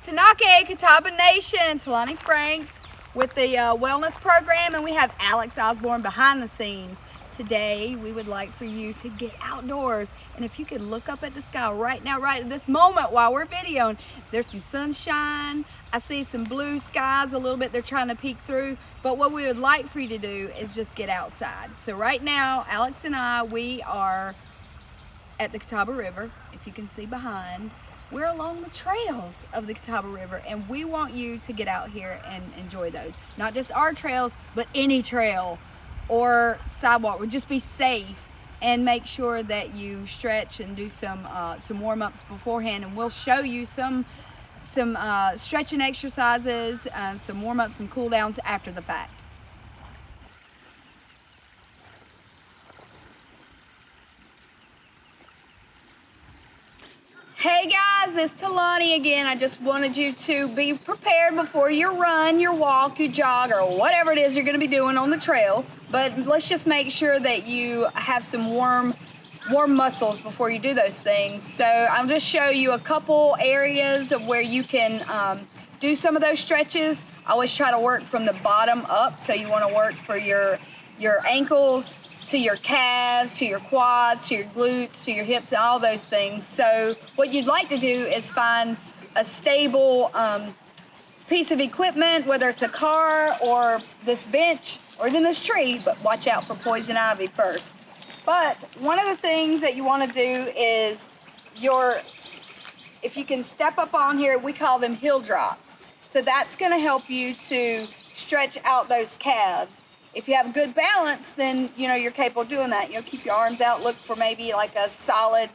Tanaka Catawba Nation, Talani Franks with the wellness program, and we have Alex Osborne behind the scenes. Today, we would like for you to get outdoors, and if you could look up at the sky right now, right at this moment while we're videoing, there's some sunshine. I see some blue skies a little bit, they're trying to peek through, but what we would like for you to do is just get outside. So right now, Alex and I, we are at the Catawba River, if you can see behind. We're along the trails of the Catawba River, and we want you to get out here and enjoy those. Not just our trails, but any trail or sidewalk. Just be safe and make sure that you stretch and do some warm-ups beforehand, and we'll show you some stretching exercises, some warm-ups and cool downs after the fact. Hey guys, it's Talani again. I just wanted you to be prepared before your run, your walk, your jog, or whatever it is you're going to be doing on the trail. But let's just make sure that you have some warm muscles before you do those things. So I'll just show you a couple areas of where you can do some of those stretches. I always try to work from the bottom up, so you want to work for your ankles, to your calves, to your quads, to your glutes, to your hips, and all those things. So what you'd like to do is find a stable piece of equipment, whether it's a car or this bench or even this tree, but watch out for poison ivy first. But one of the things that you want to do is if you can step up on here, we call them hill drops. So that's going to help you to stretch out those calves. If you have good balance, then you're capable of doing that. Keep your arms out, look for maybe like a solid,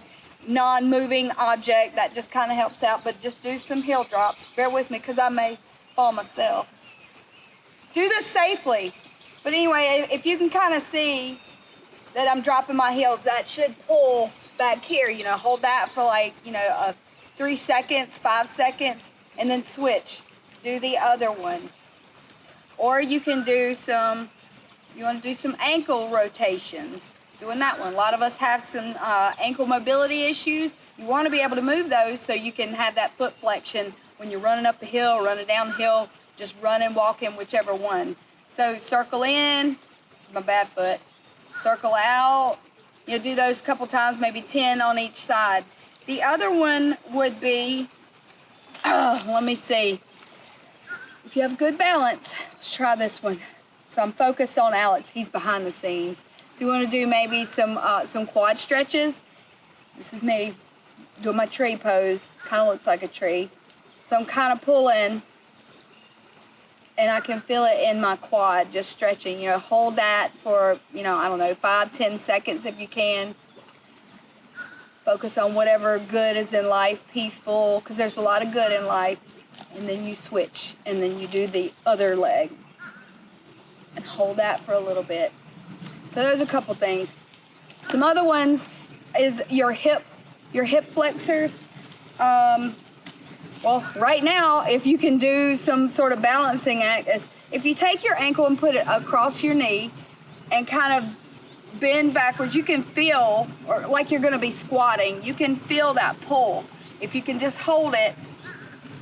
non-moving object. That just kind of helps out, but just do some heel drops. Bear with me because I may fall myself. Do this safely. But anyway, if you can kind of see that I'm dropping my heels, that should pull back here. Hold that for 3 seconds, 5 seconds, and then switch. Do the other one. Or you can do some ankle rotations, doing that one. A lot of us have some ankle mobility issues. You want to be able to move those so you can have that foot flexion when you're running up the hill, running down the hill, just running, walking, whichever one. So circle in, it's my bad foot, circle out. Do those a couple times, maybe 10 on each side. The other one would be, let me see. If you have good balance, let's try this one. So I'm focused on Alex, he's behind the scenes. So you want to do maybe some quad stretches. This is me doing my tree pose, kind of looks like a tree. So I'm kind of pulling, and I can feel it in my quad, just stretching. Hold that for, 5-10 seconds if you can. Focus on whatever good is in life, peaceful, because there's a lot of good in life. And then you switch, and then you do the other leg. And hold that for a little bit. So there's a couple things. Some other ones is your hip flexors. Well, right now, if you can do some sort of balancing act, is if you take your ankle and put it across your knee and kind of bend backwards, you can feel, or like you're going to be squatting, you can feel that pull. If you can just hold it,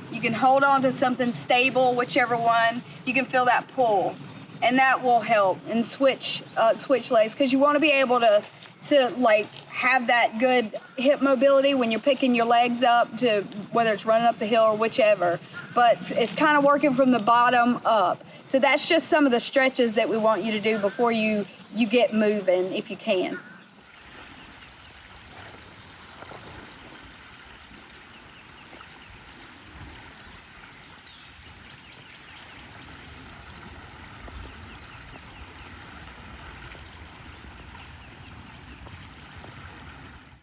you can hold on to something stable, whichever one, you can feel that pull. And that will help. And switch legs, because you want to be able to have that good hip mobility when you're picking your legs up, to whether it's running up the hill or whichever. But it's kind of working from the bottom up. So that's just some of the stretches that we want you to do before you get moving, if you can.